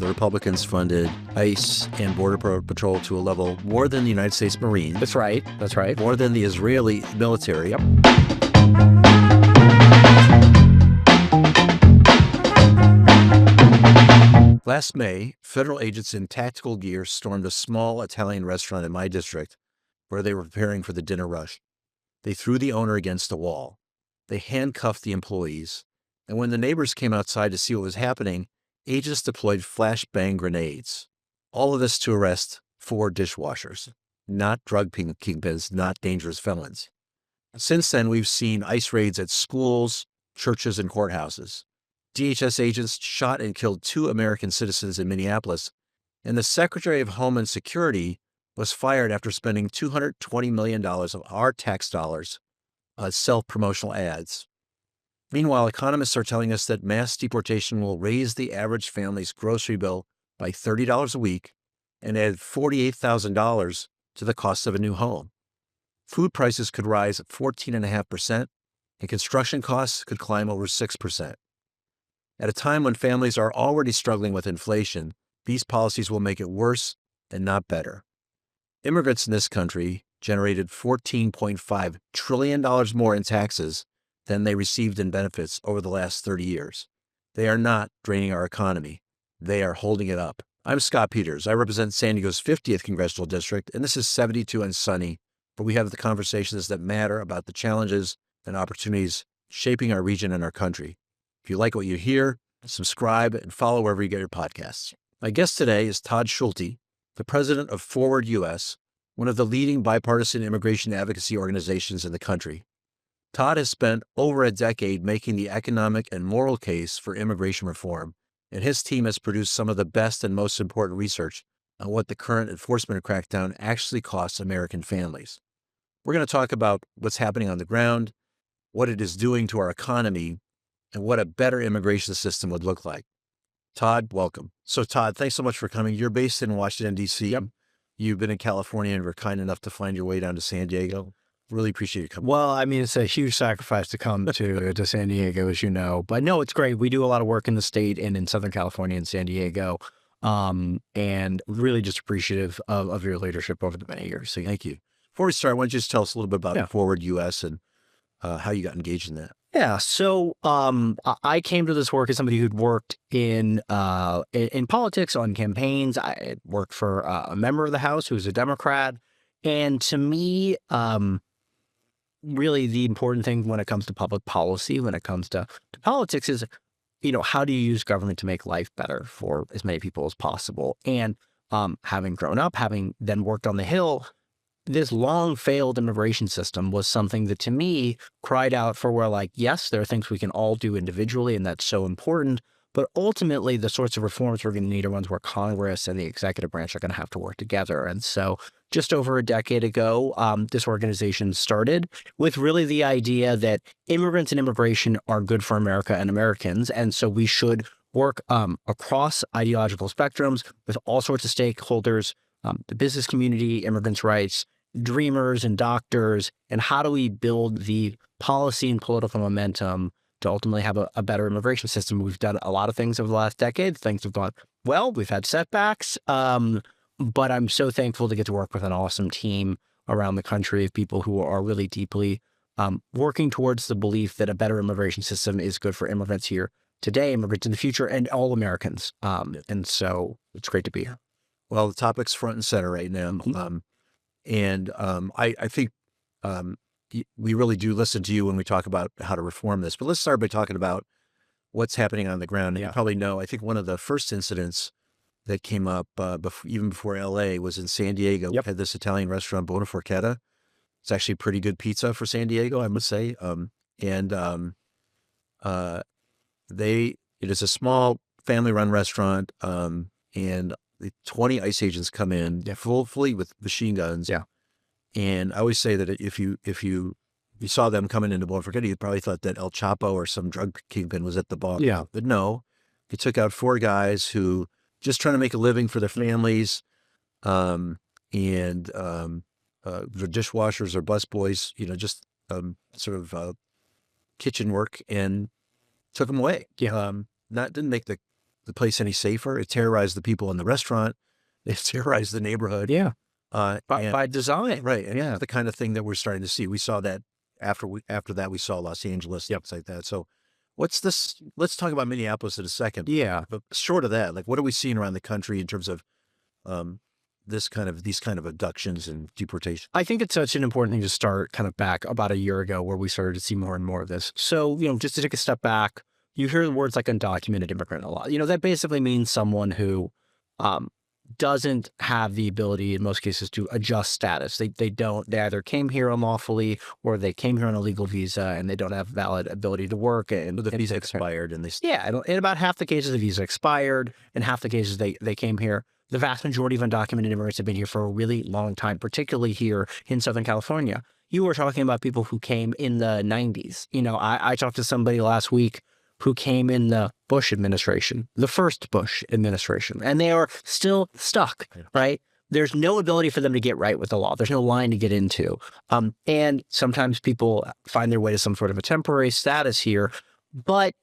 the Republicans funded ICE and Border Patrol to a level more than the United States Marines. That's right. That's right. More than the Israeli military. Yep. Last May, federal agents in tactical gear stormed a small Italian restaurant in my district where they were preparing for the dinner rush. They threw the owner against a wall. They handcuffed the employees. And when the neighbors came outside to see what was happening, agents deployed flashbang grenades. All of this to arrest 4 dishwashers, not drug kingpins, not dangerous felons. Since then, we've seen ICE raids at schools, churches, and courthouses. DHS agents shot and killed 2 American citizens in Minneapolis, and the Secretary of Homeland Security was fired after spending $220 million of our tax dollars on self-promotional ads. Meanwhile, economists are telling us that mass deportation will raise the average family's grocery bill by $30 a week and add $48,000 to the cost of a new home. Food prices could rise 14.5%, and construction costs could climb over 6%. At a time when families are already struggling with inflation, these policies will make it worse and not better. Immigrants in this country generated $14.5 trillion more in taxes than they received in benefits over the last 30 years. They are not draining our economy. They are holding it up. I'm Scott Peters. I represent San Diego's 50th Congressional District, and this is 72 and sunny, where we have the conversations that matter about the challenges and opportunities shaping our region and our country. If you like what you hear, subscribe and follow wherever you get your podcasts. My guest today is Todd Schulte, the president of Forward US, one of the leading bipartisan immigration advocacy organizations in the country. Todd has spent over a decade making the economic and moral case for immigration reform, and his team has produced some of the best and most important research on what the current enforcement crackdown actually costs American families. We're going to talk about what's happening on the ground, what it is doing to our economy, and what a better immigration system would look like. Todd, welcome. So Todd, thanks so much for coming. You're based in Washington, D.C. Yep. You've been in California and were kind enough to find your way down to San Diego. Really appreciate you coming. Well, I mean, it's a huge sacrifice to come to San Diego, as you know. But no, it's great. We do a lot of work in the state and in Southern California and San Diego. And really just appreciative of your leadership over the many years. So Thank you. Before we start, why don't you just tell us a little bit about Forward US and how you got engaged in that? Yeah, so I came to this work as somebody who'd worked in politics on campaigns. I had worked for a member of the House who was a Democrat. And to me, really the important thing when it comes to public policy, when it comes to politics is, how do you use government to make life better for as many people as possible? And having grown up, having then worked on the Hill, this long failed immigration system was something that to me cried out for where, like, yes, there are things we can all do individually, and that's so important. But ultimately, the sorts of reforms we're going to need are ones where Congress and the executive branch are going to have to work together. And so just over a decade ago, this organization started with really the idea that immigrants and immigration are good for America and Americans. And so we should work across ideological spectrums with all sorts of stakeholders, the business community, immigrants' rights, dreamers and doctors, and how do we build the policy and political momentum to ultimately have a better immigration system. We've done a lot of things over the last decade. Things have gone well. We've had setbacks, but I'm so thankful to get to work with an awesome team around the country of people who are really deeply working towards the belief that a better immigration system is good for immigrants here today, immigrants in the future, and all Americans. And so it's great to be here. Well, the topic's front and center right now. I think we really do listen to you when we talk about how to reform this. But let's start by talking about what's happening on the ground. You probably know, I think one of the first incidents that came up even before LA was in San Diego. We had this Italian restaurant, Bona Forchetta. It's actually pretty good pizza for San Diego, I must say. It is a small family-run restaurant, and the 20 ICE agents come in, fully with machine guns. And I always say that if you saw them coming into Bona Forchetta, you probably thought that El Chapo or some drug kingpin was at the bar. But no, they took out 4 guys who just trying to make a living for their families, and the dishwashers or busboys, just sort of kitchen work, and took them away. Didn't make the the place any safer. It terrorized the people in the restaurant. It terrorized the neighborhood. Yeah. And By design. right. And Yeah. it's the kind of thing that we're starting to see. We saw that after that, we saw Los Angeles, things like that. So what's this? Let's talk about Minneapolis in a second. Yeah. But short of that, like what are we seeing around the country in terms of these kind of abductions and deportation? I think it's such an important thing to start kind of back about a year ago where we started to see more and more of this. So, just to take a step back, you hear words like undocumented immigrant a lot. That basically means someone who doesn't have the ability in most cases to adjust status. They either came here unlawfully or they came here on a legal visa and they don't have valid ability to work. And The visa expired and they in about half the cases the visa expired, and half the cases they came here. The vast majority of undocumented immigrants have been here for a really long time, particularly here in Southern California. You were talking about people who came in the 90s. I talked to somebody last week who came in the Bush administration, the first Bush administration, and they are still stuck, right? There's no ability for them to get right with the law. There's no line to get into. And sometimes people find their way to some sort of a temporary status here. But,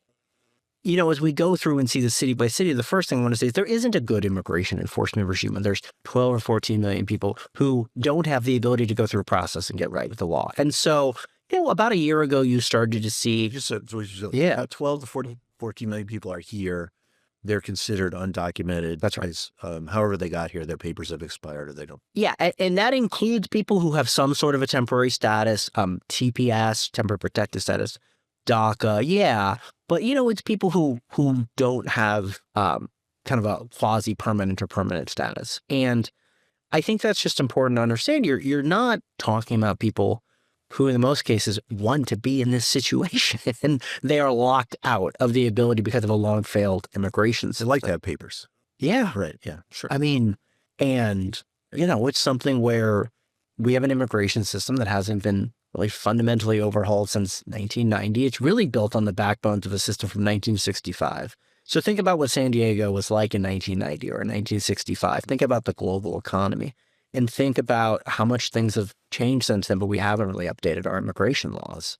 as we go through and see the city by city, the first thing I want to say is there isn't a good immigration enforcement regime. And there's 12 or 14 million people who don't have the ability to go through a process and get right with the law. And so, about a year ago, you started to see... Yeah. 12 to 14 million people are here. They're considered undocumented. That's right. However they got here, their papers have expired or they don't. Yeah, and that includes people who have some sort of a temporary status, TPS, temporary protected status, DACA, yeah. But, it's people who don't have kind of a quasi-permanent or permanent status. And I think that's just important to understand. You're not talking about people who in most cases want to be in this situation. And they are locked out of the ability because of a long failed immigration system. They like to have papers. Yeah. Right. Yeah, sure. I mean, and, it's something where we have an immigration system that hasn't been really fundamentally overhauled since 1990. It's really built on the backbones of a system from 1965. So think about what San Diego was like in 1990 or in 1965. Think about the global economy. And think about how much things have changed since then, but we haven't really updated our immigration laws.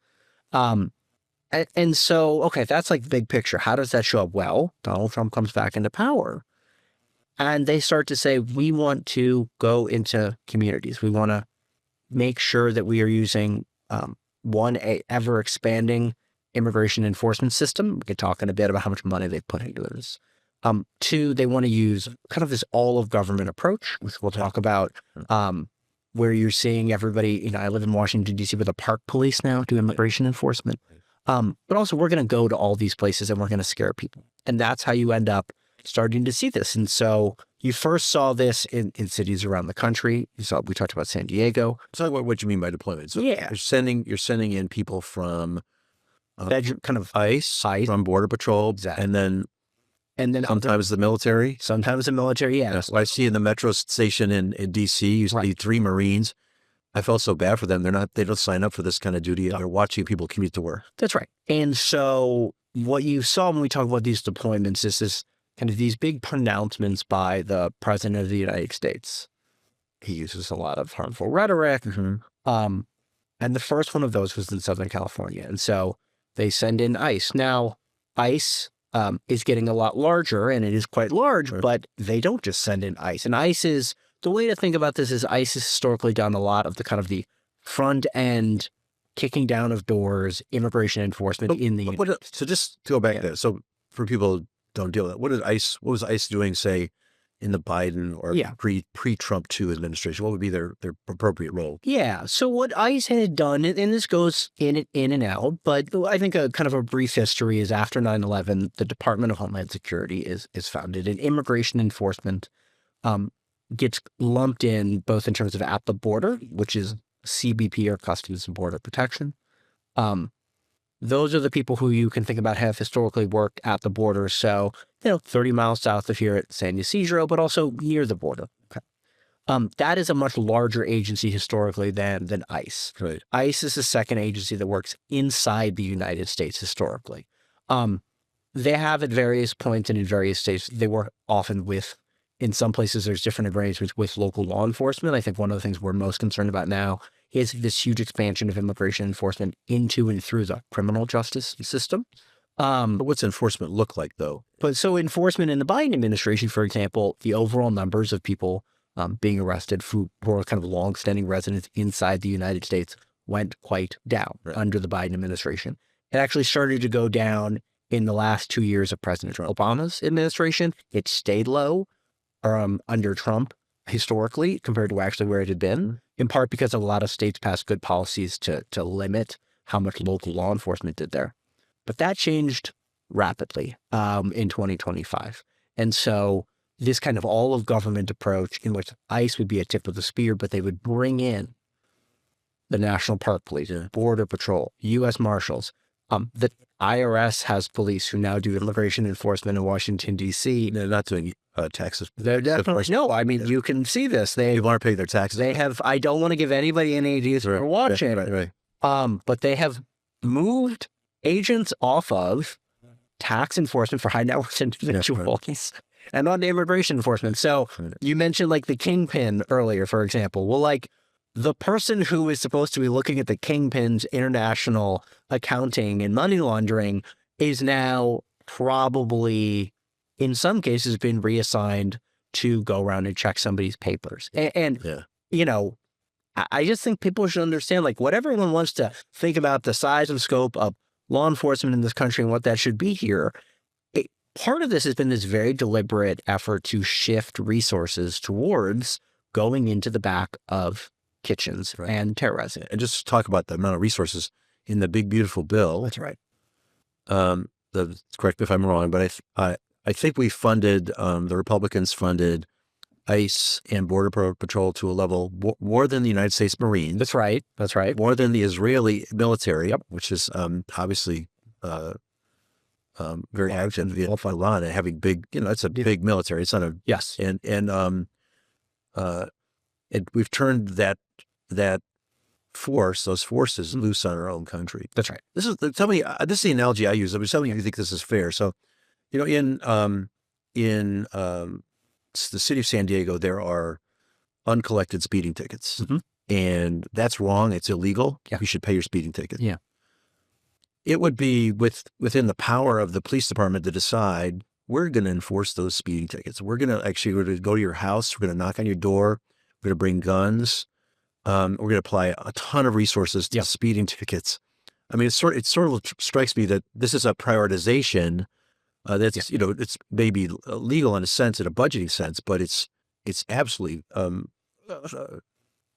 And so, okay, that's like the big picture. How does that show up? Well, Donald Trump comes back into power and they start to say, we want to go into communities. We want to make sure that we are using, a ever expanding immigration enforcement system. We could talk in a bit about how much money they've put into this. Two, they want to use kind of this all of government approach, which we'll talk about, where you're seeing everybody, I live in Washington, D.C. with a park police now do immigration enforcement. But also we're going to go to all these places and we're going to scare people. And that's how you end up starting to see this. And so you first saw this in cities around the country. We talked about San Diego. Talk about what you mean by deployment. So Yeah. you're sending in people from kind of ICE, from Border Patrol, Exactly. and then sometimes the military. sometimes the military, yeah. Yes, I see in the metro station in D.C., you see Right. 3 Marines. I felt so bad for them. They don't sign up for this kind of duty. They're watching people commute to work. That's right. And so what you saw when we talk about these deployments is this kind of these big pronouncements by the president of the United States. He uses a lot of harmful rhetoric. And the first one of those was in Southern California. And so they send in ICE. Now, ICE is getting a lot larger, and it is quite large, Right. but they don't just send in ICE. And ICE is, the way to think about this is ICE has historically done a lot of the kind of the front end kicking down of doors, immigration enforcement in the United States. So just to go back Yeah. there. So for people who don't deal with that, what was ICE doing, say, in the Biden or Yeah. pre-Trump 2 administration? What would be their appropriate role? Yeah. So what ICE had done, and this goes in and out, but I think a kind of a brief history is after 9/11, the Department of Homeland Security is founded, and immigration enforcement gets lumped in both in terms of at the border, which is CBP or Customs and Border Protection. Those are the people who you can think about have historically worked at the border. So, 30 miles south of here at San Ysidro, but also near the border. Okay. That is a much larger agency historically than ICE. Right. ICE is the second agency that works inside the United States historically. They have at various points and in various states, they work often with, in some places, there's different arrangements with local law enforcement. I think one of the things we're most concerned about now is this huge expansion of immigration enforcement into and through the criminal justice system. But what's enforcement look like, though? But so enforcement in the Biden administration, for example, the overall numbers of people being arrested who were kind of longstanding residents inside the United States went quite down under the Biden administration. It actually started to go down in the last 2 years of President Obama's administration. It stayed low under Trump historically compared to actually where it had been, in part because a lot of states passed good policies to limit how much local law enforcement did there. But that changed rapidly in 2025. And so this kind of all of government approach in which ICE would be a tip of the spear, but they would bring in the National Park Police, Border Patrol, U.S. Marshals. The IRS has police who now do immigration enforcement in Washington, D.C. They're not doing taxes. They're definitely, no, I mean, you can see this. People aren't paying their taxes. They have, I don't want to give anybody any ideas for watching, Right. but they have moved agents off of tax enforcement for high net worth individuals and on to immigration enforcement. So you mentioned like the kingpin earlier, for example. Well, like the person who is supposed to be looking at the kingpin's international accounting and money laundering is now probably, in some cases, been reassigned to go around and check somebody's papers. And you know, I just think people should understand, like, what everyone wants to think about the size and scope of law enforcement in this country and what that should be here. Part of this has been this very deliberate effort to shift resources towards going into the back of kitchens and terrorizing. And just talk about the amount of resources in the big, beautiful bill. That's right. Correct me if I'm wrong, but I think we funded, the Republicans funded ICE and Border Patrol to a level more than the United States Marines. That's right. That's right. More than the Israeli military, which is obviously very active. And having big, it's a big military. It's not a and we've turned that force, those forces, loose on our own country. That's right. This is the analogy I use. Tell me if you think this is fair. So, in the city of San Diego, there are uncollected speeding tickets, and that's wrong. It's illegal. You should pay your speeding ticket. Yeah. It would be within the power of the police department to decide, we're going to enforce those speeding tickets. We're going to go to your house. We're going to knock on your door. We're going to bring guns. We're going to apply a ton of resources to speeding tickets. I mean, it sort of strikes me that this is a prioritization that's, it's maybe legal in a sense, in a budgeting sense, but it's absolutely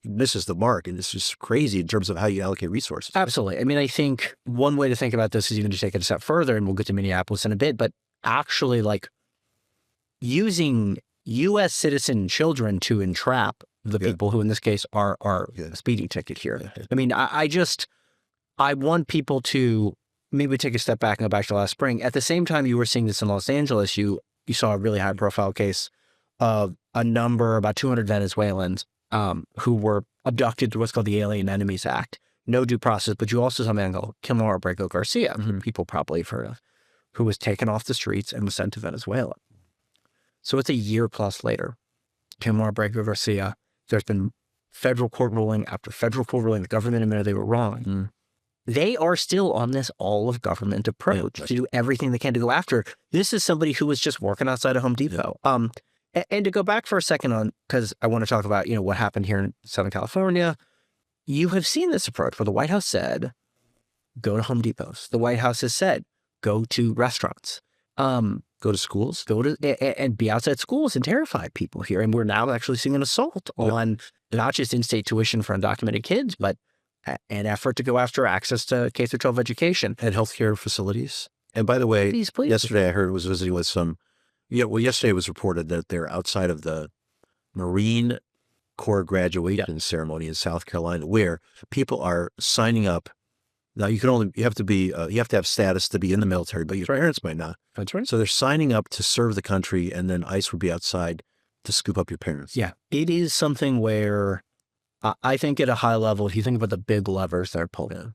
misses the mark. And it's just crazy in terms of how you allocate resources. Absolutely. I mean, I think one way to think about this is even to take it a step further, and we'll get to Minneapolis in a bit, but actually like using U.S. citizen children to entrap the people who in this case are a speeding ticket here. I mean, I want people to maybe take a step back and go back to last spring. At the same time you were seeing this in Los Angeles, you saw a really high profile case of about 200 Venezuelans who were abducted through what's called the Alien Enemies Act. No due process, but you also saw a man called Kilmar Garcia, people probably have heard of, who was taken off the streets and was sent to Venezuela. So it's a year plus later. Kilmar Garcia, there's been federal court ruling after federal court ruling. The government admitted they were wrong. They are still on this all of government approach to do everything they can to go after. This is somebody who was just working outside of Home Depot. And to go back for a second on, because I want to talk about, what happened here in Southern California. You have seen this approach where the White House said, go to Home Depots. The White House has said, go to restaurants. Go to schools. And be outside schools and terrify people here. And we're now actually seeing an assault on not just in-state tuition for undocumented kids, but an effort to go after access to K-12 education. And healthcare facilities. And by the way, please. Yesterday I heard was visiting with some, yesterday it was reported that they're outside of the Marine Corps graduation ceremony in South Carolina, where people are signing up. Now you have to have status to be in the military, but your parents might not. That's right. So they're signing up to serve the country, and then ICE would be outside to scoop up your parents. Yeah. It is something where I think at a high level, if you think about the big levers they're pulling,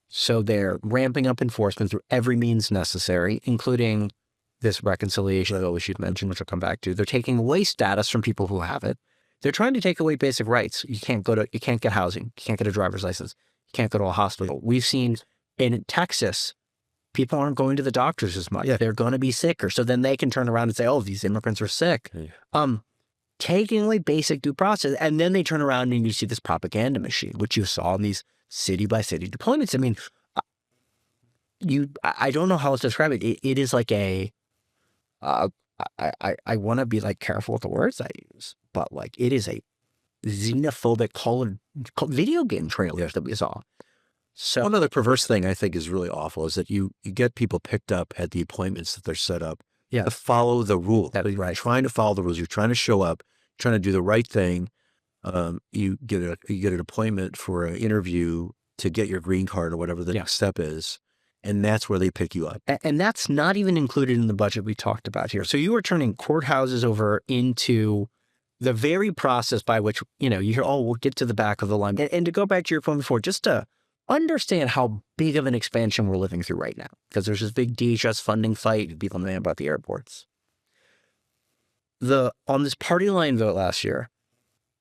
so they're ramping up enforcement through every means necessary, including this reconciliation bill, which you'd mentioned, which I'll come back to. They're taking away status from people who have it. They're trying to take away basic rights. You can't get housing. You can't get a driver's license. You can't go to a hospital. We've seen in Texas, people aren't going to the doctors as much. Yeah. They're going to be sicker. So then they can turn around and say, oh, these immigrants are sick. Taking like basic due process. And then they turn around and you see this propaganda machine, which you saw in these city by city deployments. I mean, I don't know how else to describe it. It is like I want to be like careful with the words I use, but like it is a xenophobic colored video game trailers that we saw. So one other perverse thing I think is really awful is that you get people picked up at the appointments that they're set up to follow the rules. That's You're right. trying to follow the rules. You're trying to show up, trying to do the right thing. You get an appointment for an interview to get your green card or whatever the next step is. And that's where they pick you up. And that's not even included in the budget we talked about here. So you are turning courthouses over into the very process by which, you hear, oh, we'll get to the back of the line. And to go back to your point before, just to understand how big of an expansion we're living through right now, because there's this big DHS funding fight, people demand about the airports. On this party line vote last year,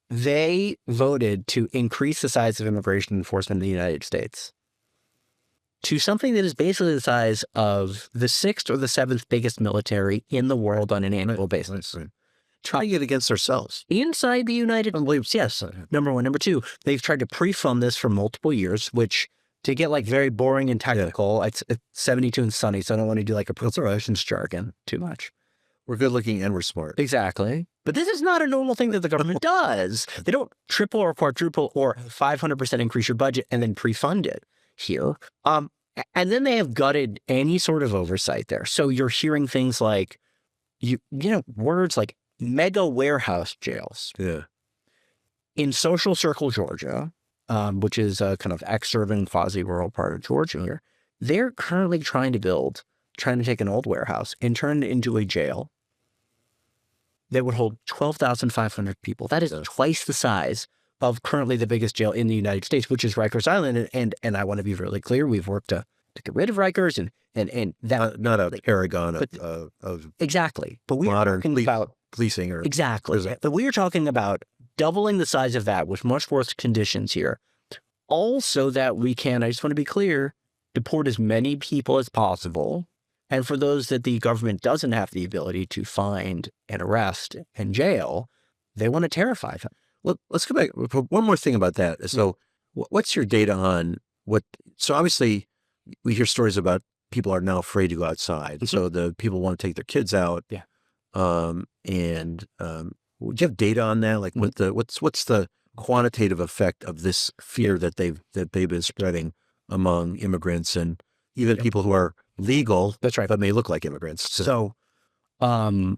they voted to increase the size of immigration enforcement in the United States to something that is basically the size of the 6th or the 7th biggest military in the world on an annual basis. Trying it against ourselves. Inside the United States, yes. Number one. Number two, they've tried to pre-fund this for multiple years, which to get like very boring and technical, it's 72 and sunny, so I don't want to do like a appropriations jargon too much. We're good looking and we're smart. Exactly. But this is not a normal thing that the government does. They don't triple or quadruple or 500% increase your budget and then pre-fund it here. And then they have gutted any sort of oversight there. So you're hearing things like, words like mega warehouse jails. Yeah. In Social Circle, Georgia, which is a kind of ex-urban quasi-rural part of Georgia here, they're currently trying to take an old warehouse and turn it into a jail that would hold 12,500 people. That is twice the size of currently the biggest jail in the United States, which is Rikers Island. And I want to be really clear, we've worked to get rid of Rikers and that not a paragon of exactly. But we are talking about policing or exactly. But we are talking about doubling the size of that with much worse conditions here. Also that we can, I just want to be clear, deport as many people as possible. And for those that the government doesn't have the ability to find and arrest and jail, they want to terrify them. Well, let's go back. One more thing about that. So what's your data on so obviously we hear stories about people are now afraid to go outside. Mm-hmm. So the people want to take their kids out. Yeah. Do you have data on that? Like what's the quantitative effect of this fear that they've been spreading among immigrants and even people who are legal? That's right. But may look like immigrants. So a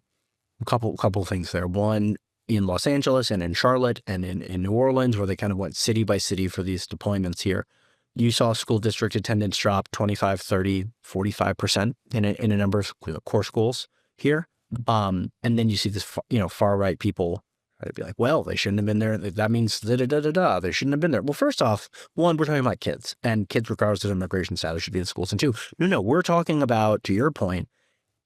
couple things there. One, in Los Angeles and in Charlotte and in New Orleans, where they kind of went city by city for these deployments here, you saw school district attendance drop 25, 30, 45% in a number of core schools here. And then you see this, far right people try to be like, well, they shouldn't have been there. That means they shouldn't have been there. Well, first off, one, we're talking about kids, and kids, regardless of immigration status, should be in schools. And two, no, we're talking about, to your point,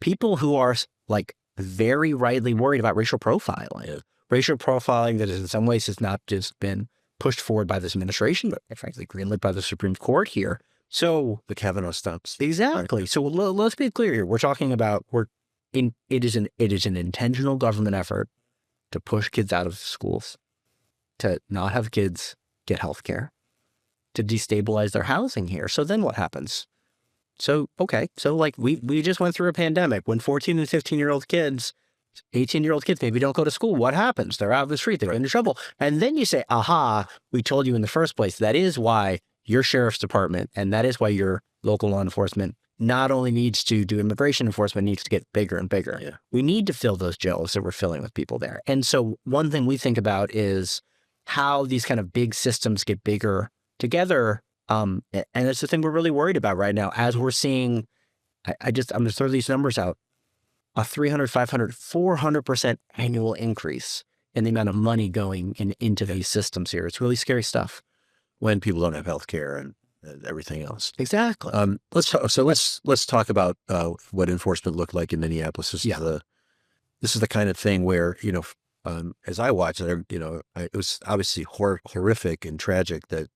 people who are like very rightly worried about racial profiling. Yeah. Racial profiling that is in some ways has not just been pushed forward by this administration, but frankly greenlit by the Supreme Court here. So the Kavanaugh stops. Exactly. So let's be clear here. We're talking about it is an intentional government effort to push kids out of schools, to not have kids get health care, to destabilize their housing here. So then what happens? So, okay. So like we just went through a pandemic when 14 and 15-year-old kids, 18-year-old kids maybe don't go to school. What happens? They're out of the street. They're into trouble. And then you say, aha, we told you in the first place. That is why your sheriff's department and that is why your local law enforcement not only needs to do immigration enforcement, needs to get bigger and bigger. Yeah. We need to fill those jails that we're filling with people there. And so one thing we think about is how these kind of big systems get bigger together. And it's the thing we're really worried about right now as we're seeing, I'm going to throw these numbers out, a 300, 500, 400% annual increase in the amount of money going into these systems here. It's really scary stuff. When people don't have health care and everything else. Exactly. Let's talk about what enforcement looked like in Minneapolis. This is the kind of thing where, as I watched it, it was obviously horrific and tragic that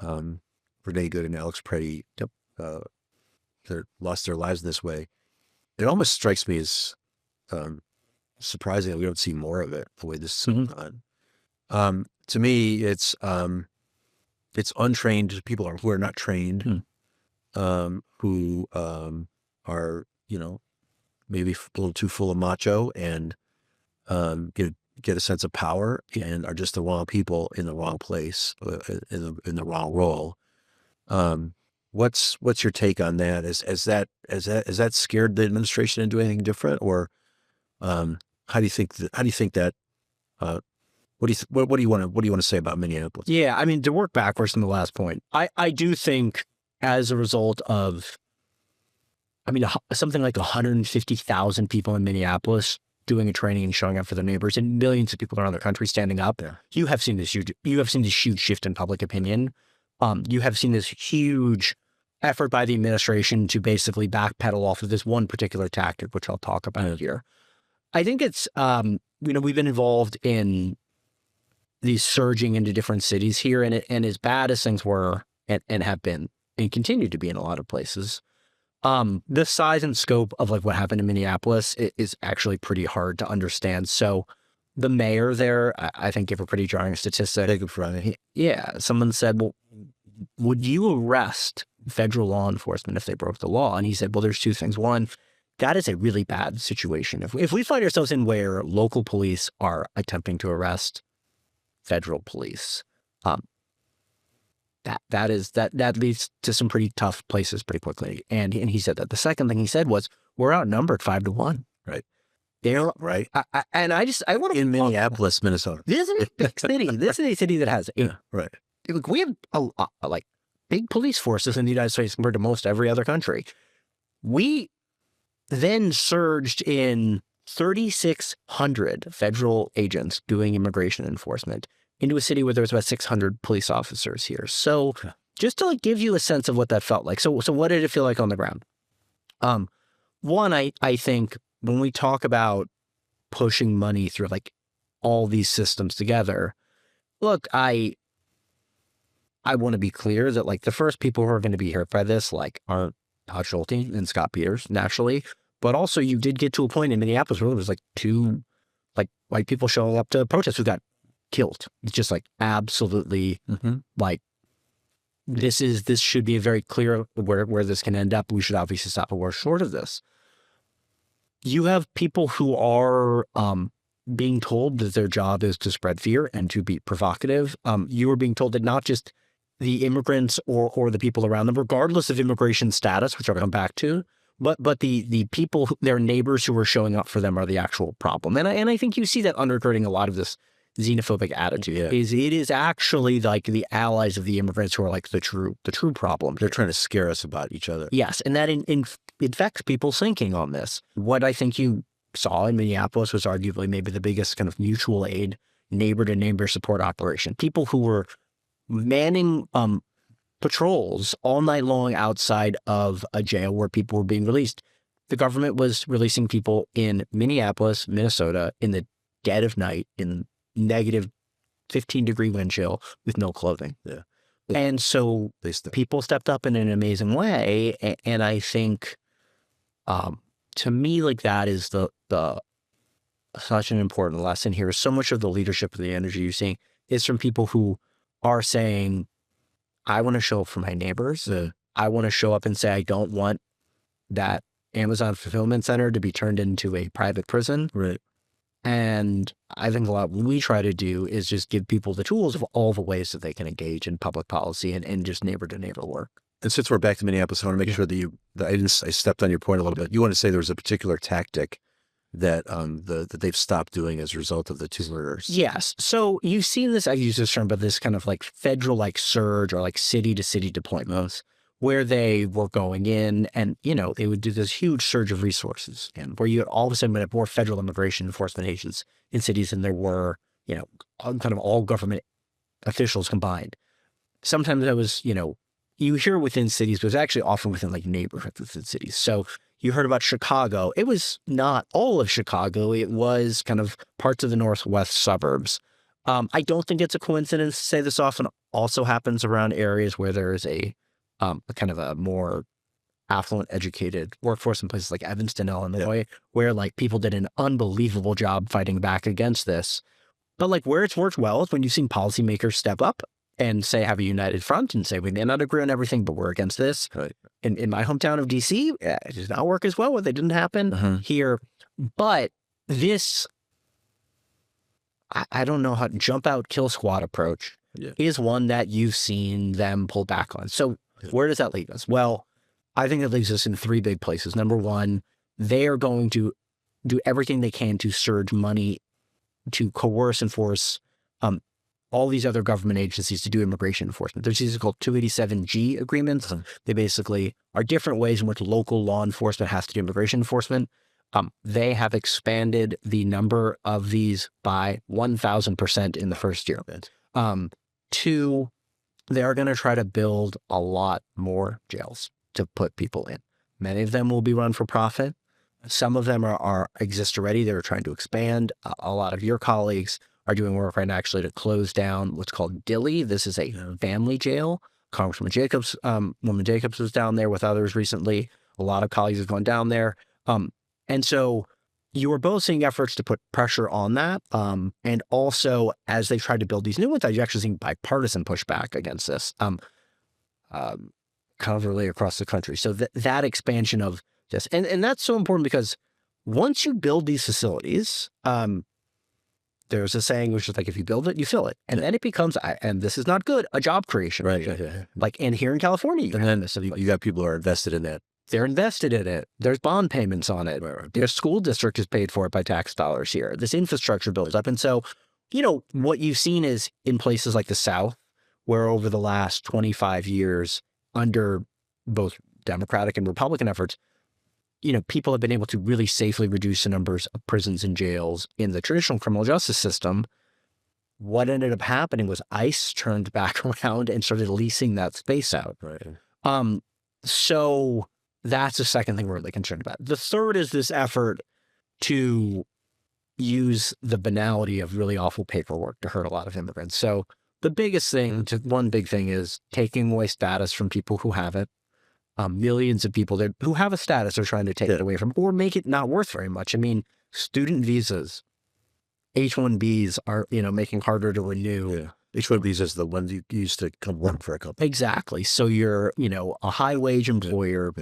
Renee Good and Alex Preddy lost their lives in this way. It almost strikes me as surprising that we don't see more of it the way this is going on. To me, it's untrained people who are not trained, who are, maybe a little too full of macho and get a sense of power and are just the wrong people in the wrong place, in the wrong role. What's your take on that? Has that scared the administration into anything different, or how do you think that? What do you want to say about Minneapolis? Yeah, I mean, to work backwards from the last point, I do think as a result of, something like 150,000 people in Minneapolis doing a training and showing up for their neighbors, and millions of people around the country standing up. Yeah. You have seen this huge shift in public opinion. You have seen this huge effort by the administration to basically backpedal off of this one particular tactic, which I'll talk about here. I think it's, we've been involved in these surging into different cities here, and as bad as things were and have been and continue to be in a lot of places, the size and scope of like what happened in Minneapolis is actually pretty hard to understand. So the mayor there, I think, gave a pretty jarring statistic. Yeah, someone said, well, would you arrest federal law enforcement if they broke the law? And he said, well, there's two things. One, that is a really bad situation. If we find ourselves in where local police are attempting to arrest federal police, that leads to some pretty tough places pretty quickly. And he said that. The second thing he said was, we're outnumbered 5-1. Right. They're right. I want to in Minneapolis, Minnesota. This is a big city. This is a city that has right. Look, we have like big police forces in the United States compared to most every other country. We then surged in 3,600 federal agents doing immigration enforcement into a city where there was about 600 police officers here. So just to like give you a sense of what that felt like. So what did it feel like on the ground? One, I think when we talk about pushing money through like all these systems together, look, I want to be clear that like the first people who are going to be hurt by this like are Todd Schulte and Scott Peters, naturally. But also you did get to a point in Minneapolis where there was like two like white people showing up to protest who got killed. It's just like absolutely like this should be very clear where this can end up. We should obviously stop a war short of this. You have people who are being told that their job is to spread fear and to be provocative. You are being told that not just the immigrants or the people around them, regardless of immigration status, which I'll come back to, but the people, their neighbors who are showing up for them are the actual problem. And I think you see that undergirding a lot of this xenophobic attitude. Yeah. It is actually like the allies of the immigrants who are like the true problem. They're trying to scare us about each other. Yes, and that infects people's thinking on this. What I think you saw in Minneapolis was arguably maybe the biggest kind of mutual aid, neighbor-to-neighbor support operation. People who were manning patrols all night long outside of a jail where people were being released. The government was releasing people in Minneapolis, Minnesota, in the dead of night in negative 15-degree wind chill with no clothing. Yeah. And so people stepped up in an amazing way. And I think, to me, like that is the such an important lesson here. So much of the leadership of the energy you're seeing is from people who are saying, I want to show up for my neighbors. I want to show up and say, I don't want that Amazon fulfillment center to be turned into a private prison. Right. And I think a lot what we try to do is just give people the tools of all the ways that they can engage in public policy and just neighbor-to-neighbor work. And since we're back to Minneapolis, I want to make sure that I stepped on your point a little bit. You want to say there was a particular tactic that that they've stopped doing as a result of the two murders. Yes. So you've seen this, I use this term, but this kind of like federal like surge or like city-to-city deployments where they were going in and, they would do this huge surge of resources and where you all of a sudden have more federal immigration enforcement agents in cities than there were, kind of all government officials combined. Sometimes that was, you hear within cities, but it's actually often within like neighborhoods within cities. So you heard about Chicago. It was not all of Chicago. It was kind of parts of the northwest suburbs. I don't think it's a coincidence to say this often also happens around areas where there is a kind of a more affluent, educated workforce in places like Evanston, Illinois, where like people did an unbelievable job fighting back against this. But like where it's worked well is when you've seen policymakers step up and say, have a united front and say, we may not agree on everything, but we're against this. Right. In my hometown of DC, it does not work as well. It didn't happen here. But this, I don't know how to jump out, kill squad approach is one that you've seen them pull back on. So where does that leave us? Well, I think it leaves us in three big places. Number one, they are going to do everything they can to surge money to coerce and force all these other government agencies to do immigration enforcement. There's these called 287G agreements. They basically are different ways in which local law enforcement has to do immigration enforcement. They have expanded the number of these by 1,000% in the first year. Two, they are going to try to build a lot more jails to put people in. Many of them will be run for profit. Some of them exist already. They're trying to expand. A lot of your colleagues are doing work right now actually to close down what's called Dilly. This is a family jail. Congressman Jacobs, Woman Jacobs was down there with others recently. A lot of colleagues have gone down there. And so you are both seeing efforts to put pressure on that. And also, as they try to build these new ones, you're actually seeing bipartisan pushback against this, kind of really across the country. So that expansion of this, and that's so important because once you build these facilities, there's a saying which is like, if you build it, you fill it. And then it becomes, and this is not good, a job creation. Right. Like, and here in California, you got people who are invested in that. They're invested in it. There's bond payments on it. Right. Their school district is paid for it by tax dollars here. This infrastructure builds up. And so, what you've seen is in places like the South, where over the last 25 years, under both Democratic and Republican efforts, people have been able to really safely reduce the numbers of prisons and jails in the traditional criminal justice system. What ended up happening was ICE turned back around and started leasing that space out. Right. So that's the second thing we're really concerned about. The third is this effort to use the banality of really awful paperwork to hurt a lot of immigrants. So the biggest thing, one big thing is taking away status from people who have it. Millions of people who have a status are trying to take it away from, or make it not worth very much. I mean, student visas, H-1Bs are, making harder to renew. H-1Bs is the ones you use to come work for a company. Exactly. So you're, a high wage employer.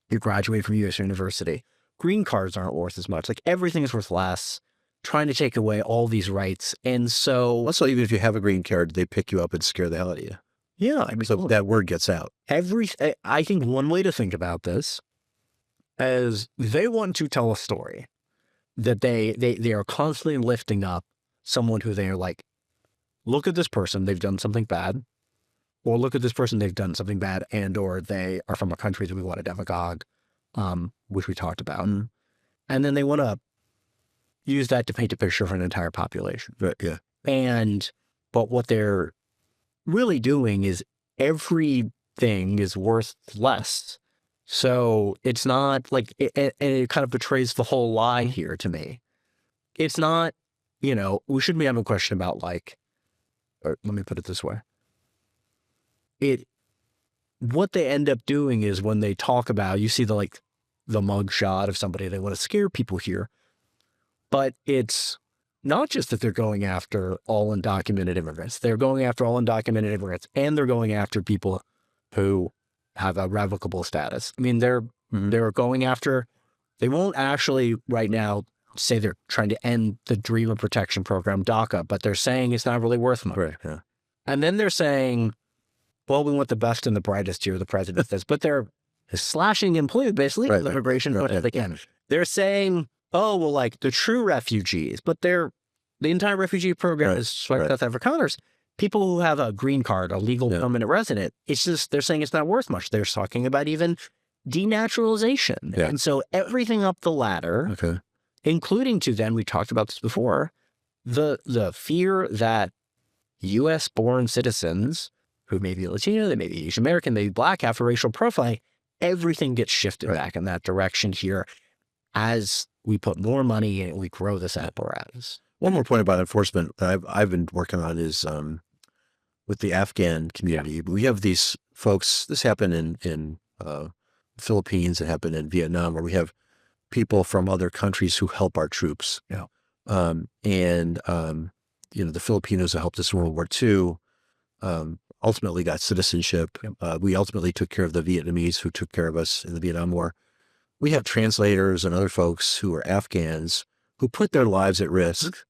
You graduate from U.S. university. Green cards aren't worth as much. Like everything is worth less. Trying to take away all these rights. And so also, even if you have a green card, they pick you up and scare the hell out of you. Yeah. I mean, so that word gets out. I think one way to think about this is they want to tell a story that they are constantly lifting up someone who they are like, look at this person, they've done something bad, or look at this person, they've done something bad, and or they are from a country that we want to demagogue, which we talked about. And then they want to use that to paint a picture for an entire population. Right, yeah. But what they're really doing is everything is worth less. So it's not like, it kind of betrays the whole lie here to me. It's not, we shouldn't be having a question about like, or let me put it this way. What they end up doing is when they talk about, you see the mug shot of somebody, they want to scare people here, but it's not just that they're going after all undocumented immigrants. They're going after all undocumented immigrants, and they're going after people who have a revocable status. I mean, they're going after, they won't actually right now say they're trying to end the Dreamer Protection Program, DACA, but they're saying it's not really worth much. Right, yeah. And then they're saying, well, we want the best and the brightest here, the president says, but they're slashing employment, basically, immigration. Again, they're saying, oh, well, like the true refugees, but the entire refugee program is South Afrikaners. People who have a green card, a legal permanent resident, it's just, they're saying it's not worth much. They're talking about even denaturalization. And so everything up the ladder, including to then, we talked about this before, the fear that U.S.-born citizens who may be Latino, they may be Asian American, they may be Black, have a racial profiling, everything gets shifted back in that direction here as we put more money in and we grow this apparatus. One more point about enforcement that I've been working on is with the Afghan community. We have these folks, this happened in Philippines and have been in Vietnam, where we have people from other countries who help our troops. Yeah. The Filipinos who helped us in World War II ultimately got citizenship. Yep. We ultimately took care of the Vietnamese who took care of us in the Vietnam War. We have translators and other folks who are Afghans who put their lives at risk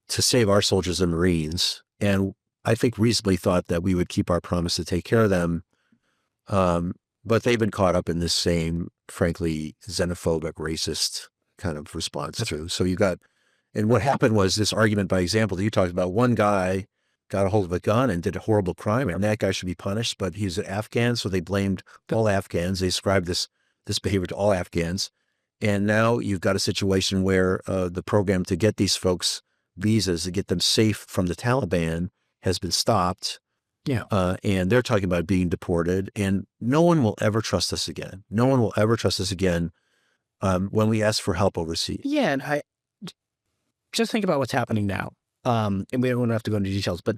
to save our soldiers and Marines. And I think reasonably thought that we would keep our promise to take care of them. But they've been caught up in this same, frankly, xenophobic, racist kind of response too. So and what happened was this argument by example that you talked about. One guy got a hold of a gun and did a horrible crime, and that guy should be punished, but he's an Afghan, so they blamed all Afghans. They ascribed this behavior to all Afghans. And now you've got a situation where the program to get these folks visas, to get them safe from the Taliban, has been stopped. Yeah. And they're talking about being deported, and no one will ever trust us again. No one will ever trust us again when we ask for help overseas. Yeah, and I just think about what's happening now. And we don't have to go into details, but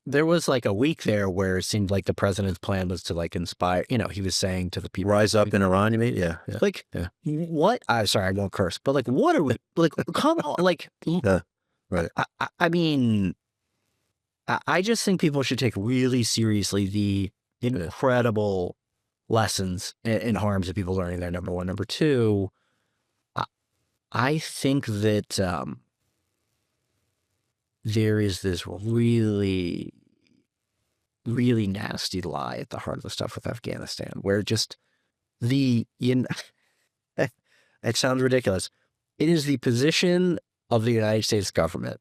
there was like a week there where it seemed like the president's plan was to like inspire, he was saying to the people. Rise up in Iran, you mean? Yeah. Like, what? I'm sorry, I won't curse, but like, what are we, like, come on, like, right. I mean, I just think people should take really seriously the incredible lessons and harms that people learning there, number one. Number two, I think that there is this really, really nasty lie at the heart of the stuff with Afghanistan, where just it sounds ridiculous. It is the position of the United States government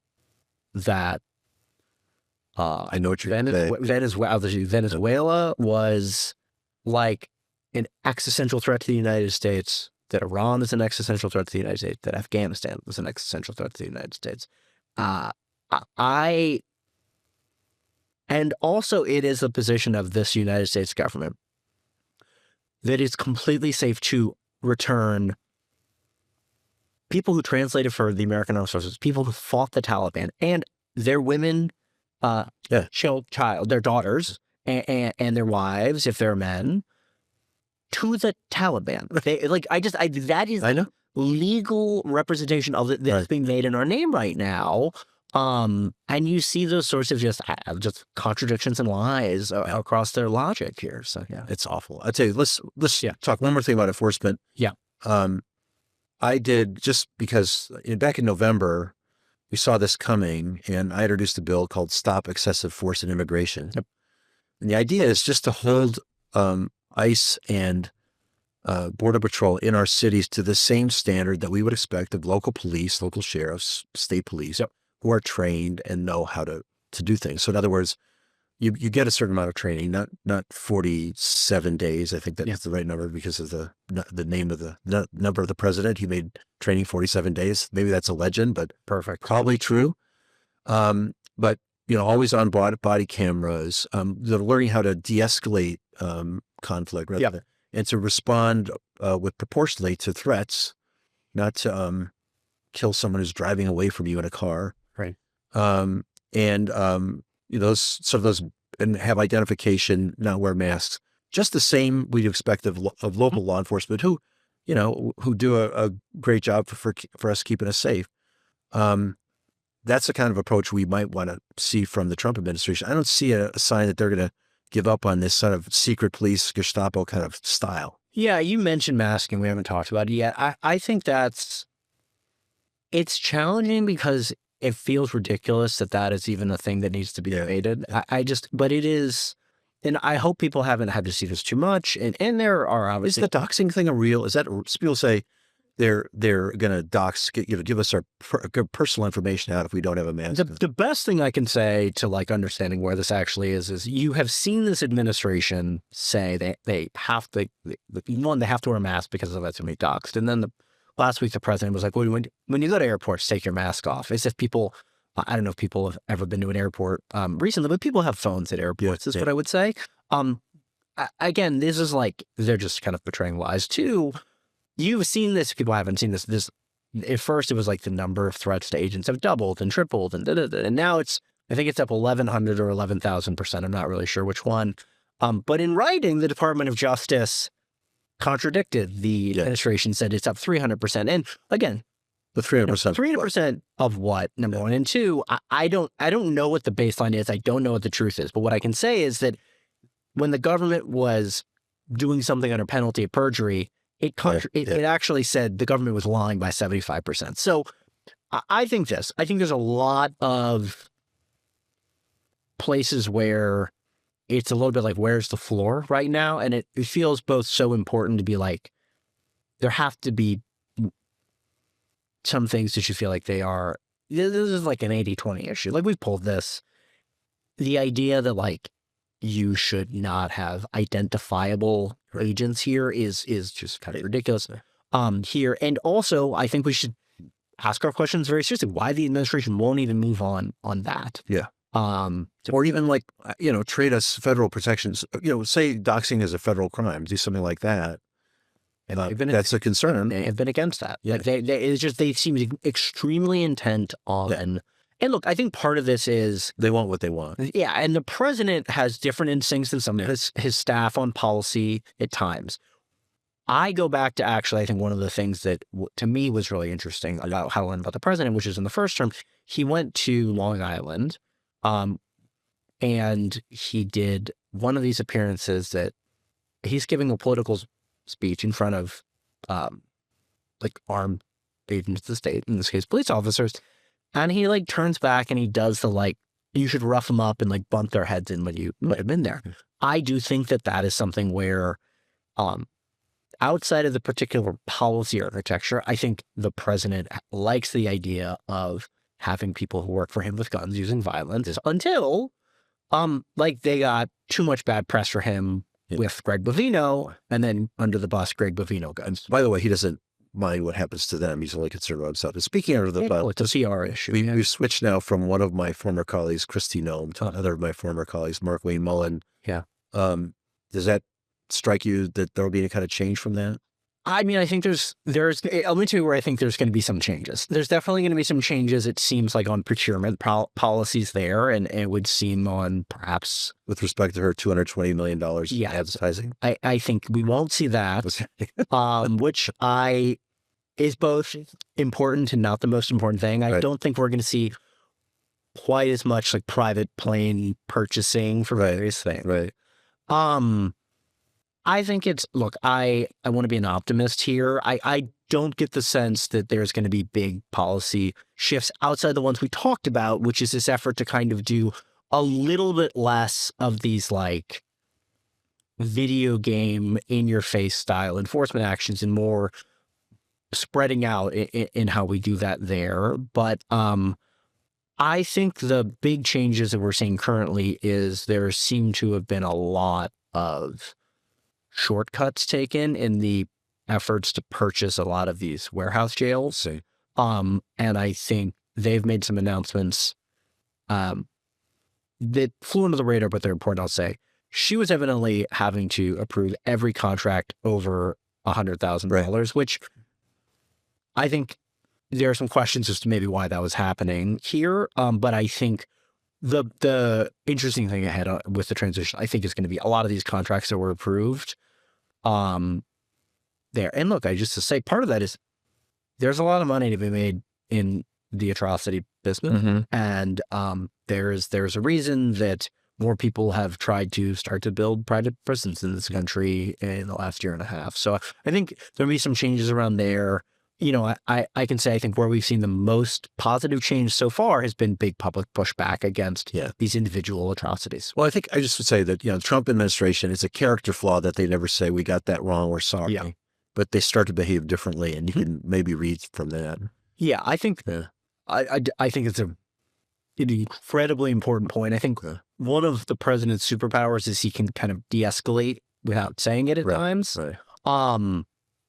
that I know what you're saying. Venezuela was like an existential threat to the United States, that Iran is an existential threat to the United States, that Afghanistan was an existential threat to the United States. And also it is the position of this United States government that it's completely safe to return people who translated for the American Armed Forces, people who fought the Taliban, and their women, their daughters, and their wives, if they're men, to the Taliban. That is I know. legal representation of it that's being made in our name right now. And you see those sorts of just contradictions and lies across their logic here. So yeah, it's awful. I'll tell you, let's talk one more thing about enforcement. Yeah. I did, just because back in November, we saw this coming, and I introduced a bill called Stop Excessive Force in Immigration. Yep. And the idea is just to hold ICE and Border Patrol in our cities to the same standard that we would expect of local police, local sheriffs, state police, who are trained and know how to do things. So in other words, you get a certain amount of training, not 47 days. I think that's the right number because of the name of the number of the president. He made training 47 days. Maybe that's a legend, but perfect, probably true. But always on body cameras. They're learning how to de-escalate conflict, and to respond with proportionally to threats, not to kill someone who's driving away from you in a car. Right. Those and have identification, not wear masks. Just the same we'd expect of local law enforcement who do a great job for us keeping us safe. That's the kind of approach we might want to see from the Trump administration. I don't see a sign that they're going to give up on this sort of secret police Gestapo kind of style. Yeah, you mentioned masking. We haven't talked about it yet. I think it's challenging because it feels ridiculous that is even a thing that needs to be debated. But it is, and I hope people haven't had to see this too much. And there are obviously. Is the doxing thing is that people say they're going to dox, give us our personal information out if we don't have a mask? The best thing I can say to understanding where this actually is you have seen this administration say they have to, they have to wear a mask because of that's going to be doxed. And then last week, the president was like, well, when you go to airports, take your mask off. As if people, I don't know if people have ever been to an airport recently, but people have phones at airports, is what I would say. Again, this is they're just kind of portraying lies too. You've seen this, people haven't seen this. At first, it was the number of threats to agents have doubled and tripled and now I think it's up 1,100 or 11,000%. I'm not really sure which one. But in writing, the Department of Justice contradicted the administration, said it's up 300%. And again, the 300%. 300% of what, number one. And two, I don't know what the baseline is. I don't know what the truth is. But what I can say is that when the government was doing something under penalty of perjury, it actually said the government was lying by 75%. So I think there's a lot of places where it's a little bit like, where's the floor right now? And it feels both so important to be like, there have to be some things that you feel like they are, this is like an 80-20 issue. Like, we've pulled this. The idea that like you should not have identifiable agents here is just kind of ridiculous here. And also, I think we should ask our questions very seriously. Why the administration won't even move on that. Yeah. Or even like, trade us federal protections, say doxing is a federal crime, do something like that. And that's a concern. They have been against that. Yeah. They seem extremely intent on, and look, I think part of this is they want what they want. Yeah. And the president has different instincts than some of his staff on policy at times. I go back to actually, I think one of the things that to me was really interesting about how I learned about the president, which is in the first term, he went to Long Island, and he did one of these appearances that he's giving a political speech in front of like armed agents of the state, in this case police officers, and he like turns back and he does the like, you should rough them up and like bump their heads in when you might have been there. I do think that is something where outside of the particular policy architecture, I think the president likes the idea of having people who work for him with guns using violence until like they got too much bad press for him with Greg Bovino, and then under the bus, Greg Bovino guns. By the way, he doesn't mind what happens to them. He's only concerned about himself. And speaking of the it's a CR issue. We've switched now from one of my former colleagues, Christy Nome, to another of my former colleagues, Mark Wayne Mullen. Yeah. Does that strike you that there will be any kind of change from that? I mean, I think there's let me tell you where I think there's going to be some changes. There's definitely going to be some changes, it seems like, on procurement policies there, and it would seem on perhaps... With respect to her $220 million in advertising? I think we won't see that, which is both important and not the most important thing. I don't think we're going to see quite as much like private plane purchasing for various things. Right. I think it's, look, I want to be an optimist here. I don't get the sense that there's going to be big policy shifts outside the ones we talked about, which is this effort to kind of do a little bit less of these like video game in-your-face style enforcement actions and more spreading out in how we do that there. But I think the big changes that we're seeing currently is there seem to have been a lot of shortcuts taken in the efforts to purchase a lot of these warehouse jails. And I think they've made some announcements that flew under the radar, but they're important, I'll say. She was evidently having to approve every contract over $100,000, which I think there are some questions as to maybe why that was happening here. But I think the interesting thing ahead with the transition, I think, is going to be a lot of these contracts that were approved there. And look, just to say, part of that is there's a lot of money to be made in the atrocity business. And there's a reason that more people have tried to start to build private prisons in this country in the last year and a half. So I think there'll be some changes around there. You know, I can say I think where we've seen the most positive change so far has been big public pushback against these individual atrocities. Well, I think I just would say that, the Trump administration, it's a character flaw that they never say, we got that wrong, we're sorry. Yeah. But they start to behave differently, and you can maybe read from that. Yeah, I think I think it's an incredibly important point. I think one of the president's superpowers is he can kind of de-escalate without saying it at times. Right.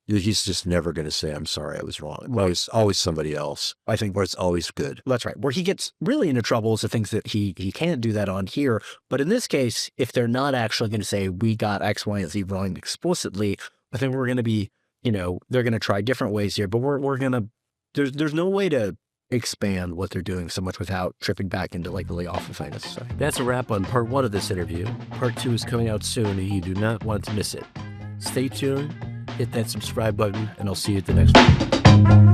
He's just never going to say, I'm sorry, I was wrong. Well, it's always somebody else. I think where it's always good. That's right. Where he gets really into trouble is the things that he can't do that on here. But in this case, if they're not actually going to say, we got X, Y, and Z wrong explicitly, I think we're going to be, they're going to try different ways here. But we're going to, there's no way to expand what they're doing so much without tripping back into like really awful things. So. That's a wrap on part 1 of this interview. Part 2 is coming out soon, and you do not want to miss it. Stay tuned, hit that subscribe button, and I'll see you at the next one.